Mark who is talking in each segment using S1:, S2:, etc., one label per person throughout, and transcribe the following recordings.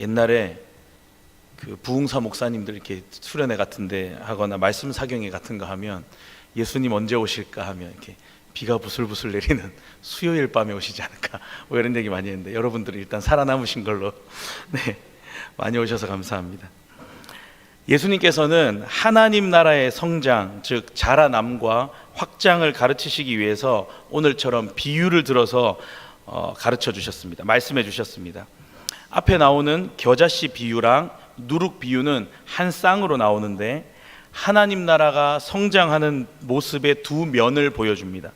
S1: 옛날에 그 부흥사 목사님들 이렇게 수련회 같은데 하거나 말씀 사경회 같은 거 하면 예수님 언제 오실까 하면 이렇게 비가 부슬부슬 내리는 수요일 밤에 오시지 않을까 뭐 이런 얘기 많이 했는데, 여러분들이 일단 살아남으신 걸로 네, 많이 오셔서 감사합니다. 예수님께서는 하나님 나라의 성장, 즉 자라남과 확장을 가르치시기 위해서 오늘처럼 비유를 들어서 가르쳐 주셨습니다. 말씀해 주셨습니다. 앞에 나오는 겨자씨 비유랑 누룩 비유는 한 쌍으로 나오는데, 하나님 나라가 성장하는 모습의 두 면을 보여줍니다.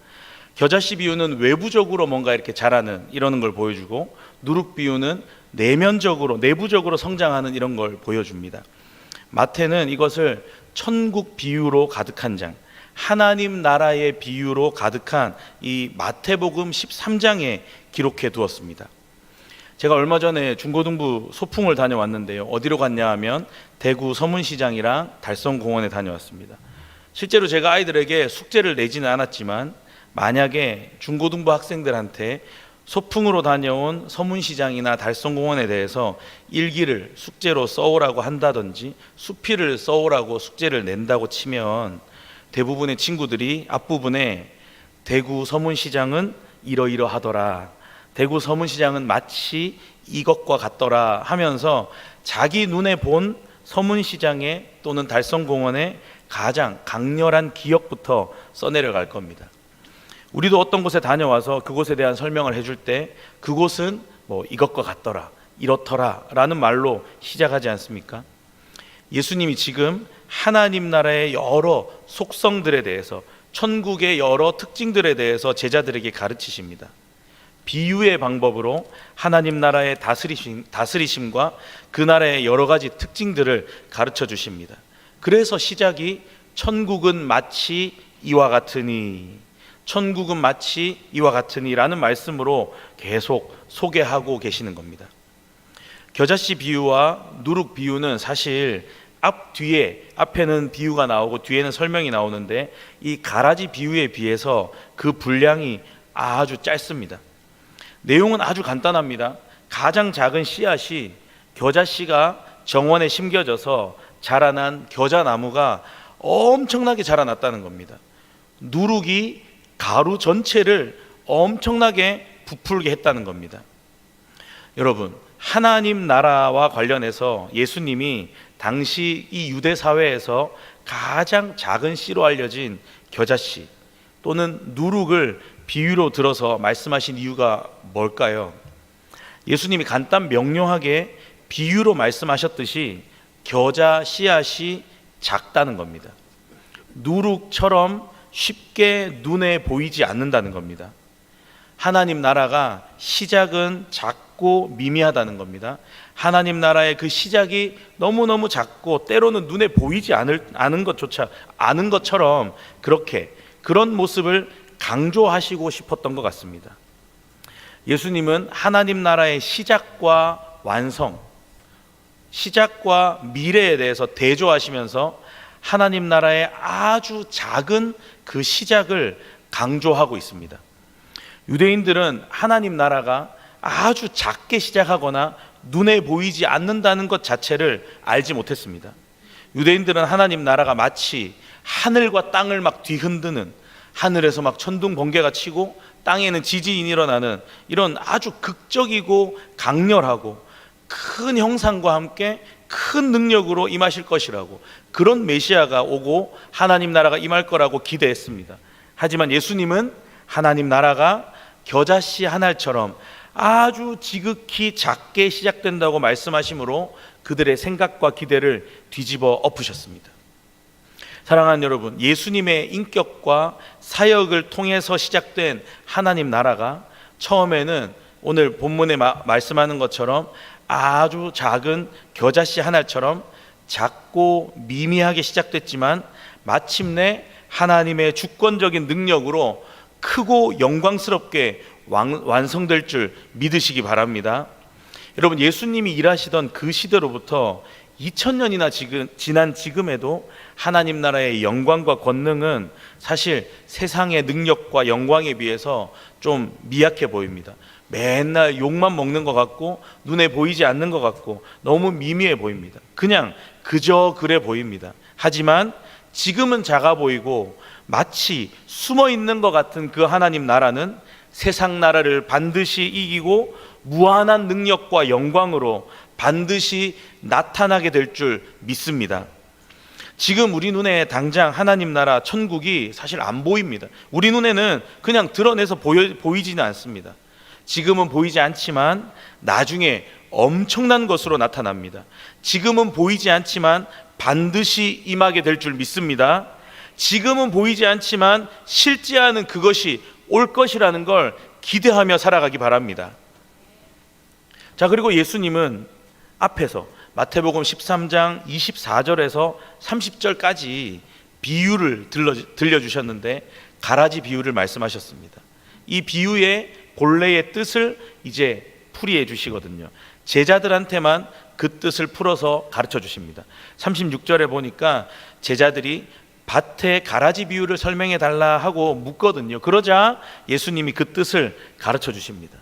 S1: 겨자씨 비유는 외부적으로 뭔가 이렇게 자라는 이러는 걸 보여주고, 누룩 비유는 내면적으로 내부적으로 성장하는 이런 걸 보여줍니다. 마태는 이것을 천국 비유로 가득한 장, 하나님 나라의 비유로 가득한 이 마태복음 13장에 기록해 두었습니다. 제가 얼마 전에 중고등부 소풍을 다녀왔는데요, 어디로 갔냐 하면 대구 서문시장이랑 달성공원에 다녀왔습니다. 실제로 제가 아이들에게 숙제를 내지는 않았지만, 만약에 중고등부 학생들한테 소풍으로 다녀온 서문시장이나 달성공원에 대해서 일기를 숙제로 써오라고 한다든지 수필을 써오라고 숙제를 낸다고 치면, 대부분의 친구들이 앞부분에 대구 서문시장은 이러이러하더라, 대구 서문시장은 마치 이것과 같더라 하면서 자기 눈에 본 서문시장에 또는 달성공원의 가장 강렬한 기억부터 써내려갈 겁니다. 우리도 어떤 곳에 다녀와서 그곳에 대한 설명을 해줄 때 그곳은 뭐 이것과 같더라, 이렇더라 라는 말로 시작하지 않습니까? 예수님이 지금 하나님 나라의 여러 속성들에 대해서, 천국의 여러 특징들에 대해서 제자들에게 가르치십니다. 비유의 방법으로 하나님 나라의 다스리심과 그 나라의 여러 가지 특징들을 가르쳐 주십니다. 그래서 시작이 천국은 마치 이와 같으니, 천국은 마치 이와 같으니라는 말씀으로 계속 소개하고 계시는 겁니다. 겨자씨 비유와 누룩 비유는 사실 앞에는 비유가 나오고 뒤에는 설명이 나오는데, 이 가라지 비유에 비해서 그 분량이 아주 짧습니다. 내용은 아주 간단합니다. 가장 작은 씨앗이, 겨자씨가 정원에 심겨져서 자라난 겨자나무가 엄청나게 자라났다는 겁니다. 누룩이 가루 전체를 엄청나게 부풀게 했다는 겁니다. 여러분, 하나님 나라와 관련해서 예수님이 당시 이 유대 사회에서 가장 작은 씨로 알려진 겨자씨 또는 누룩을 비유로 들어서 말씀하신 이유가 뭘까요? 예수님이 간단 명료하게 비유로 말씀하셨듯이 겨자 씨앗이 작다는 겁니다. 누룩처럼 쉽게 눈에 보이지 않는다는 겁니다. 하나님 나라가 시작은 작고 미미하다는 겁니다. 하나님 나라의 그 시작이 너무너무 작고 때로는 눈에 보이지 않은 것처럼 그런 모습을 강조하시고 싶었던 것 같습니다. 예수님은 하나님 나라의 시작과 완성, 시작과 미래에 대해서 대조하시면서 하나님 나라의 아주 작은 그 시작을 강조하고 있습니다. 유대인들은 하나님 나라가 아주 작게 시작하거나 눈에 보이지 않는다는 것 자체를 알지 못했습니다. 유대인들은 하나님 나라가 마치 하늘과 땅을 막 뒤흔드는, 하늘에서 막 천둥 번개가 치고 땅에는 지진이 일어나는 이런 아주 극적이고 강렬하고 큰 형상과 함께 큰 능력으로 임하실 것이라고, 그런 메시아가 오고 하나님 나라가 임할 거라고 기대했습니다. 하지만 예수님은 하나님 나라가 겨자씨 한 알처럼 아주 지극히 작게 시작된다고 말씀하심으로 그들의 생각과 기대를 뒤집어 엎으셨습니다. 사랑하는 여러분, 예수님의 인격과 사역을 통해서 시작된 하나님 나라가 처음에는 오늘 본문에 말씀하는 것처럼 아주 작은 겨자씨 한 알처럼 작고 미미하게 시작됐지만, 마침내 하나님의 주권적인 능력으로 크고 영광스럽게 완성될 줄 믿으시기 바랍니다. 여러분, 예수님이 일하시던 그 시대로부터 2000년이나 지난 지금에도 하나님 나라의 영광과 권능은 사실 세상의 능력과 영광에 비해서 좀 미약해 보입니다. 맨날 욕만 먹는 것 같고 눈에 보이지 않는 것 같고 너무 미미해 보입니다. 그냥 그저 그래 보입니다. 하지만 지금은 작아 보이고 마치 숨어 있는 것 같은 그 하나님 나라는 세상 나라를 반드시 이기고 무한한 능력과 영광으로 반드시 나타나게 될 줄 믿습니다. 지금 우리 눈에 당장 하나님 나라 천국이 사실 안 보입니다. 우리 눈에는 그냥 드러내서 보이지는 않습니다. 지금은 보이지 않지만 나중에 엄청난 것으로 나타납니다. 지금은 보이지 않지만 반드시 임하게 될 줄 믿습니다. 지금은 보이지 않지만 실지 않은 그것이 올 것이라는 걸 기대하며 살아가기 바랍니다. 자, 그리고 예수님은 앞에서 마태복음 13장 24절에서 30절까지 비유를 들려주셨는데 가라지 비유를 말씀하셨습니다. 이 비유의 본래의 뜻을 이제 풀이해 주시거든요. 제자들한테만 그 뜻을 풀어서 가르쳐 주십니다. 36절에 보니까 제자들이 밭의 가라지 비유를 설명해 달라 하고 묻거든요. 그러자 예수님이 그 뜻을 가르쳐 주십니다.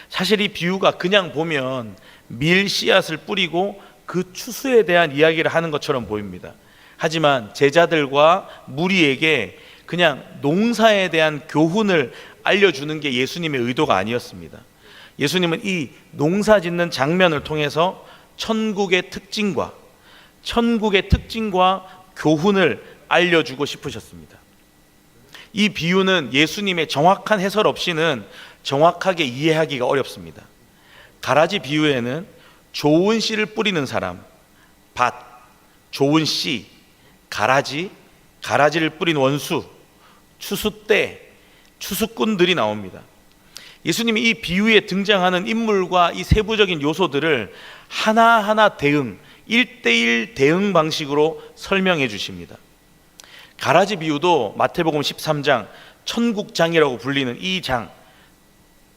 S1: 사실 이 비유가 그냥 보면 밀 씨앗을 뿌리고 그 추수에 대한 이야기를 하는 것처럼 보입니다. 하지만 제자들과 무리에게 그냥 농사에 대한 교훈을 알려주는 게 예수님의 의도가 아니었습니다. 예수님은 이 농사 짓는 장면을 통해서 천국의 특징과 교훈을 알려주고 싶으셨습니다. 이 비유는 예수님의 정확한 해설 없이는 정확하게 이해하기가 어렵습니다. 가라지 비유에는 좋은 씨를 뿌리는 사람, 밭, 좋은 씨, 가라지를 뿌린 원수, 추수 때, 추수꾼들이 나옵니다. 예수님이 이 비유에 등장하는 인물과 이 세부적인 요소들을 하나하나 1대1 대응 방식으로 설명해 주십니다. 가라지 비유도 마태복음 13장 천국장이라고 불리는 이 장,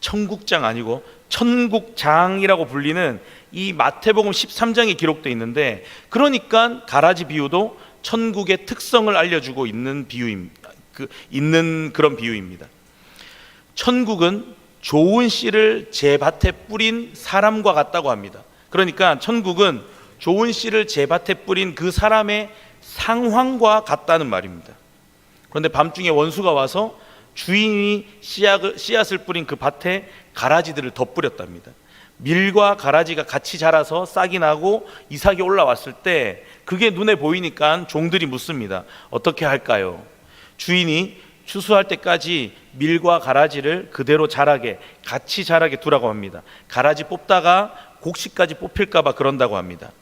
S1: 천국장 아니고 천국장이라고 불리는 이 마태복음 13장에 기록되어 있는데, 그러니까 가라지 비유도 천국의 특성을 알려주고 있는 비유입니다. 그런 비유입니다. 천국은 좋은 씨를 제 밭에 뿌린 사람과 같다고 합니다. 그러니까 천국은 좋은 씨를 제 밭에 뿌린 그 사람의 상황과 같다는 말입니다. 그런데 밤중에 원수가 와서 주인이 씨앗을 뿌린 그 밭에 가라지들을 더 뿌렸답니다. 밀과 가라지가 같이 자라서 싹이 나고 이삭이 올라왔을 때 그게 눈에 보이니까 종들이 묻습니다. 어떻게 할까요? 주인이 추수할 때까지 밀과 가라지를 그대로 같이 자라게 두라고 합니다. 가라지 뽑다가 곡식까지 뽑힐까 봐 그런다고 합니다.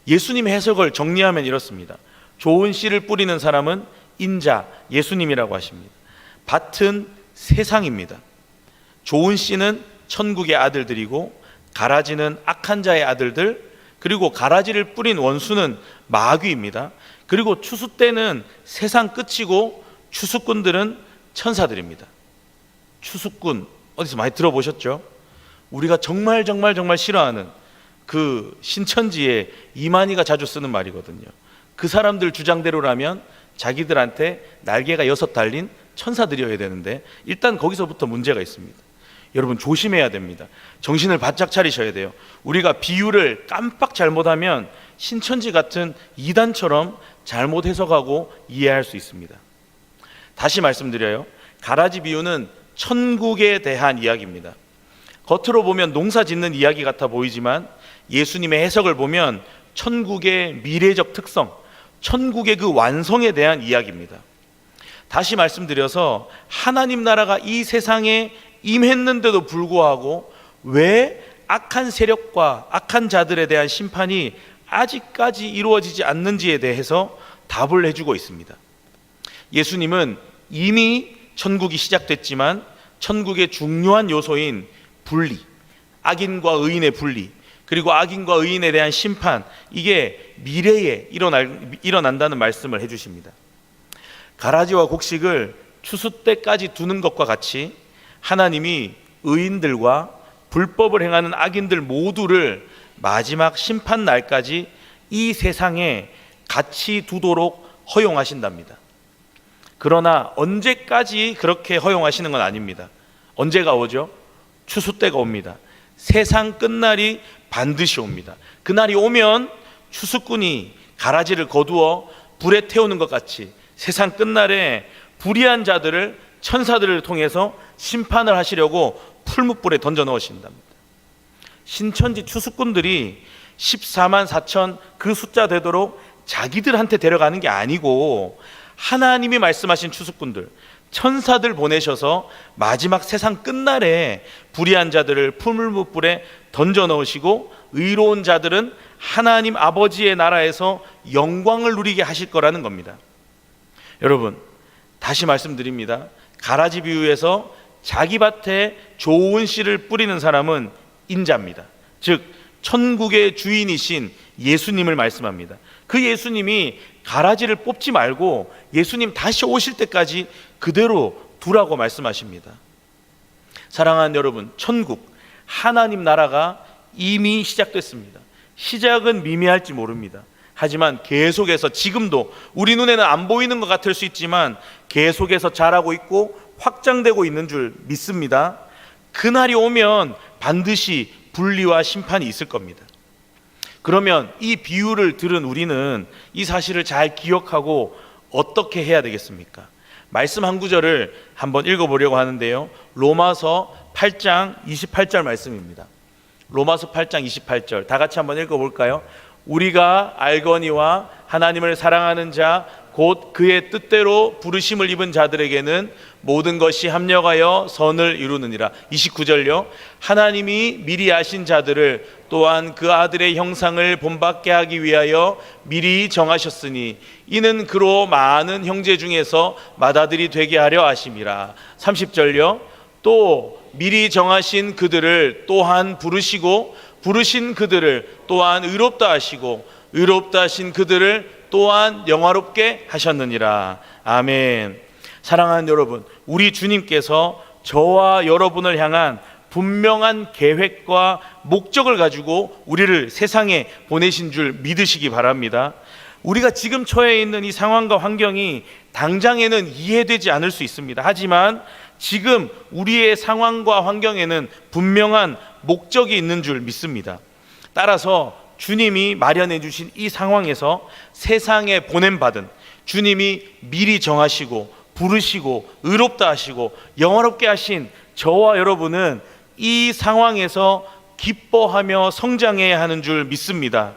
S1: 예수님의 해석을 정리하면 이렇습니다. 좋은 씨를 뿌리는 사람은 인자, 예수님이라고 하십니다. 밭은 세상입니다. 좋은 씨는 천국의 아들들이고 가라지는 악한 자의 아들들, 그리고 가라지를 뿌린 원수는 마귀입니다. 그리고 추수 때는 세상 끝이고 추수꾼들은 천사들입니다. 추수꾼 어디서 많이 들어보셨죠? 우리가 정말 싫어하는 그 신천지에 이만희가 자주 쓰는 말이거든요. 그 사람들 주장대로라면 자기들한테 날개가 6 달린 천사들이어야 되는데 일단 거기서부터 문제가 있습니다. 여러분 조심해야 됩니다. 정신을 바짝 차리셔야 돼요. 우리가 비유를 깜빡 잘못하면 신천지 같은 이단처럼 잘못 해석하고 이해할 수 있습니다. 다시 말씀드려요. 가라지 비유는 천국에 대한 이야기입니다. 겉으로 보면 농사 짓는 이야기 같아 보이지만 예수님의 해석을 보면 천국의 미래적 특성, 천국의 그 완성에 대한 이야기입니다. 다시 말씀드려서 하나님 나라가 이 세상에 임했는데도 불구하고 왜 악한 세력과 악한 자들에 대한 심판이 아직까지 이루어지지 않는지에 대해서 답을 해주고 있습니다. 예수님은 이미 천국이 시작됐지만 천국의 중요한 요소인 분리, 악인과 의인의 분리, 그리고 악인과 의인에 대한 심판, 이게 미래에 일어난다는 말씀을 해주십니다. 가라지와 곡식을 추수 때까지 두는 것과 같이 하나님이 의인들과 불법을 행하는 악인들 모두를 마지막 심판 날까지 이 세상에 같이 두도록 허용하신답니다. 그러나 언제까지 그렇게 허용하시는 건 아닙니다. 언제가 오죠? 추수 때가 옵니다. 세상 끝날이 반드시 옵니다. 그날이 오면 추수꾼이 가라지를 거두어 불에 태우는 것 같이 세상 끝날에 불의한 자들을 천사들을 통해서 심판을 하시려고 풀무불에 던져 넣으신답니다. 신천지 추수꾼들이 14만 4천 그 숫자 되도록 자기들한테 데려가는 게 아니고 하나님이 말씀하신 추수꾼들, 천사들 보내셔서 마지막 세상 끝날에 불의한 자들을 풀무불에 던져 넣으시고 의로운 자들은 하나님 아버지의 나라에서 영광을 누리게 하실 거라는 겁니다. 여러분, 다시 말씀드립니다. 가라지 비유에서 자기 밭에 좋은 씨를 뿌리는 사람은 인자입니다. 즉 천국의 주인이신 예수님을 말씀합니다. 그 예수님이 가라지를 뽑지 말고 예수님 다시 오실 때까지 그대로 두라고 말씀하십니다. 사랑하는 여러분, 천국 하나님 나라가 이미 시작됐습니다. 시작은 미미할지 모릅니다. 하지만 계속해서 지금도 우리 눈에는 안 보이는 것 같을 수 있지만 계속해서 자라고 있고 확장되고 있는 줄 믿습니다. 그날이 오면 반드시 분리와 심판이 있을 겁니다. 그러면 이 비유를 들은 우리는 이 사실을 잘 기억하고 어떻게 해야 되겠습니까? 말씀 한 구절을 한번 읽어보려고 하는데요. 로마서 8장 28절 말씀입니다. 로마서 8장 28절 다 같이 한번 읽어볼까요? 우리가 알거니와 하나님을 사랑하는 자 곧 그의 뜻대로 부르심을 입은 자들에게는 모든 것이 합력하여 선을 이루느니라. 29절요. 하나님이 미리 아신 자들을 또한 그 아들의 형상을 본받게 하기 위하여 미리 정하셨으니 이는 그로 많은 형제 중에서 맏아들이 되게 하려 하심이라. 30절요. 또 미리 정하신 그들을 또한 부르시고 부르신 그들을 또한 의롭다 하시고 의롭다 하신 그들을 또한 영화롭게 하셨느니라. 아멘. 사랑하는 여러분, 우리 주님께서 저와 여러분을 향한 분명한 계획과 목적을 가지고 우리를 세상에 보내신 줄 믿으시기 바랍니다. 우리가 지금 처해 있는 이 상황과 환경이 당장에는 이해되지 않을 수 있습니다. 하지만 지금 우리의 상황과 환경에는 분명한 목적이 있는 줄 믿습니다. 따라서 주님이 마련해 주신 이 상황에서 세상에 보냄받은 주님이 미리 정하시고 부르시고 의롭다 하시고 영화롭게 하신 저와 여러분은 이 상황에서 기뻐하며 성장해야 하는 줄 믿습니다.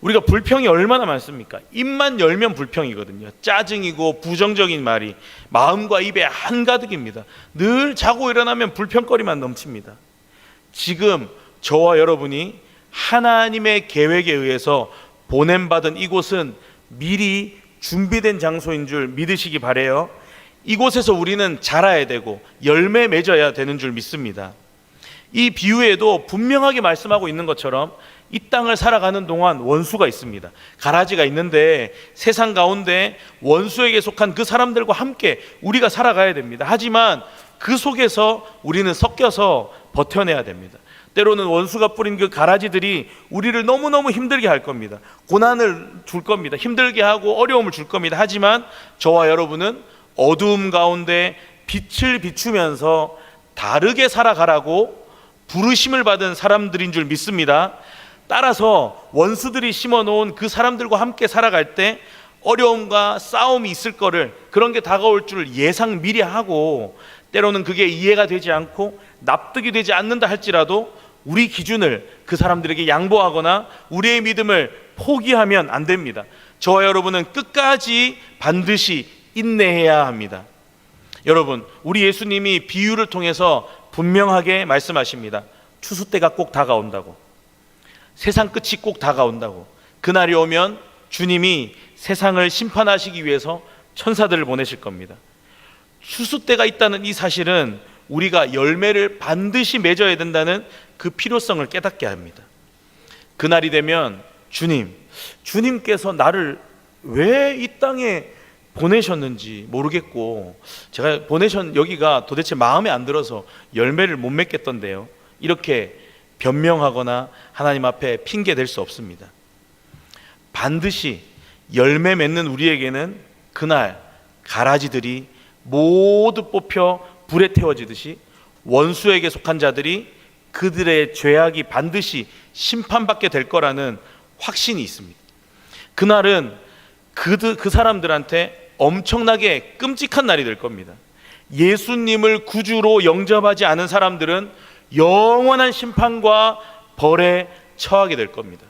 S1: 우리가 불평이 얼마나 많습니까? 입만 열면 불평이거든요. 짜증이고 부정적인 말이 마음과 입에 한가득입니다. 늘 자고 일어나면 불평거리만 넘칩니다. 지금 저와 여러분이 하나님의 계획에 의해서 보냄받은 이곳은 미리 준비된 장소인 줄 믿으시기 바라요. 이곳에서 우리는 자라야 되고 열매 맺어야 되는 줄 믿습니다. 이 비유에도 분명하게 말씀하고 있는 것처럼 이 땅을 살아가는 동안 원수가 있습니다. 가라지가 있는데 세상 가운데 원수에게 속한 그 사람들과 함께 우리가 살아가야 됩니다. 하지만 그 속에서 우리는 섞여서 버텨내야 됩니다. 때로는 원수가 뿌린 그 가라지들이 우리를 너무너무 힘들게 할 겁니다. 고난을 줄 겁니다. 힘들게 하고 어려움을 줄 겁니다. 하지만 저와 여러분은 어두움 가운데 빛을 비추면서 다르게 살아가라고 부르심을 받은 사람들인 줄 믿습니다. 따라서 원수들이 심어놓은 그 사람들과 함께 살아갈 때 어려움과 싸움이 있을 거를, 그런 게 다가올 줄 예상 미리 하고, 때로는 그게 이해가 되지 않고 납득이 되지 않는다 할지라도 우리 기준을 그 사람들에게 양보하거나 우리의 믿음을 포기하면 안 됩니다. 저와 여러분은 끝까지 반드시 인내해야 합니다. 여러분, 우리 예수님이 비유를 통해서 분명하게 말씀하십니다. 추수 때가 꼭 다가온다고, 세상 끝이 꼭 다가온다고. 그날이 오면 주님이 세상을 심판하시기 위해서 천사들을 보내실 겁니다. 추수 때가 있다는 이 사실은 우리가 열매를 반드시 맺어야 된다는 그 필요성을 깨닫게 합니다. 그날이 되면 주님께서 나를 왜 이 땅에 보내셨는지 모르겠고, 제가 여기가 도대체 마음에 안 들어서 열매를 못 맺겠던데요, 이렇게 변명하거나 하나님 앞에 핑계 댈 수 없습니다. 반드시 열매 맺는 우리에게는 그날 가라지들이 모두 뽑혀 불에 태워지듯이 원수에게 속한 자들이 그들의 죄악이 반드시 심판받게 될 거라는 확신이 있습니다. 그날은 그 사람들한테 엄청나게 끔찍한 날이 될 겁니다. 예수님을 구주로 영접하지 않은 사람들은 영원한 심판과 벌에 처하게 될 겁니다.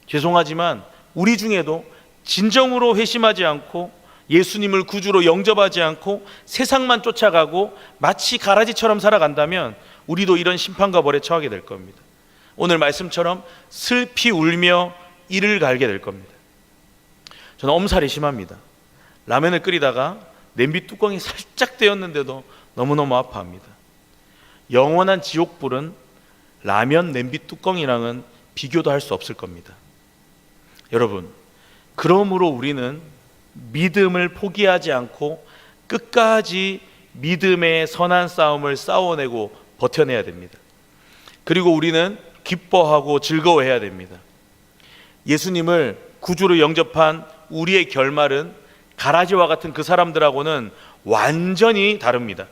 S1: 죄송하지만 우리 중에도 진정으로 회심하지 않고 예수님을 구주로 영접하지 않고 세상만 쫓아가고 마치 가라지처럼 살아간다면 우리도 이런 심판과 벌에 처하게 될 겁니다. 오늘 말씀처럼 슬피 울며 이를 갈게 될 겁니다. 저는 엄살이 심합니다. 라면을 끓이다가 냄비 뚜껑이 살짝 떼었는데도 너무너무 아파합니다. 영원한 지옥불은 라면 냄비 뚜껑이랑은 비교도 할 수 없을 겁니다. 여러분, 그러므로 우리는 믿음을 포기하지 않고 끝까지 믿음의 선한 싸움을 싸워내고 버텨내야 됩니다. 그리고 우리는 기뻐하고 즐거워해야 됩니다. 예수님을 구주로 영접한 우리의 결말은 가라지와 같은 그 사람들하고는 완전히 다릅니다.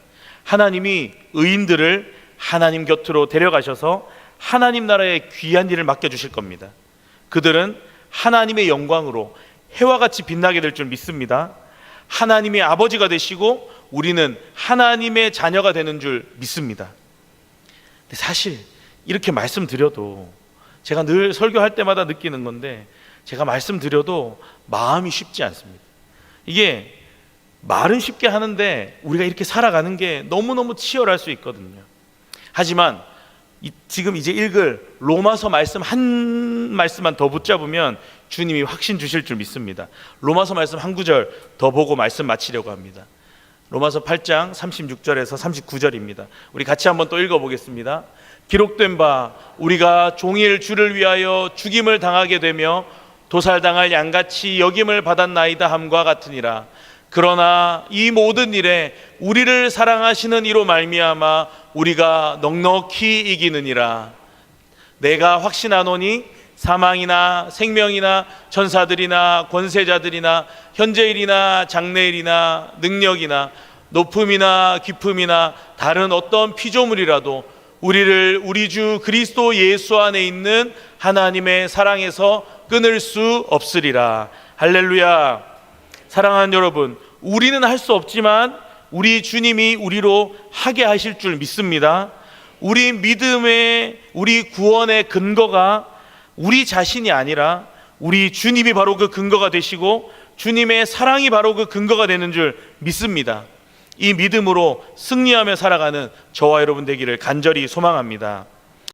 S1: 하나님이 의인들을 하나님 곁으로 데려가셔서 하나님 나라의 귀한 일을 맡겨주실 겁니다. 그들은 하나님의 영광으로 해와 같이 빛나게 될 줄 믿습니다. 하나님의 아버지가 되시고 우리는 하나님의 자녀가 되는 줄 믿습니다. 근데 사실 이렇게 말씀드려도, 제가 늘 설교할 때마다 느끼는 건데, 제가 말씀드려도 마음이 쉽지 않습니다. 이게 말은 쉽게 하는데 우리가 이렇게 살아가는 게 너무너무 치열할 수 있거든요. 하지만 지금 이제 읽을 로마서 말씀 한 말씀만 더 붙잡으면 주님이 확신 주실 줄 믿습니다. 로마서 말씀 한 구절 더 보고 말씀 마치려고 합니다. 로마서 8장 36절에서 39절입니다. 우리 같이 한번 또 읽어보겠습니다. 기록된 바 우리가 종일 주를 위하여 죽임을 당하게 되며 도살당할 양같이 여김을 받았나이다 함과 같으니라. 그러나 이 모든 일에 우리를 사랑하시는 이로 말미암아 우리가 넉넉히 이기느니라. 내가 확신하노니 사망이나 생명이나 천사들이나 권세자들이나 현재일이나 장래일이나 능력이나 높음이나 깊음이나 다른 어떤 피조물이라도 우리를 우리 주 그리스도 예수 안에 있는 하나님의 사랑에서 끊을 수 없으리라. 할렐루야. 사랑하는 여러분, 우리는 할 수 없지만 우리 주님이 우리로 하게 하실 줄 믿습니다. 우리 믿음의, 우리 구원의 근거가 우리 자신이 아니라 우리 주님이 바로 그 근거가 되시고 주님의 사랑이 바로 그 근거가 되는 줄 믿습니다. 이 믿음으로 승리하며 살아가는 저와 여러분 되기를 간절히 소망합니다.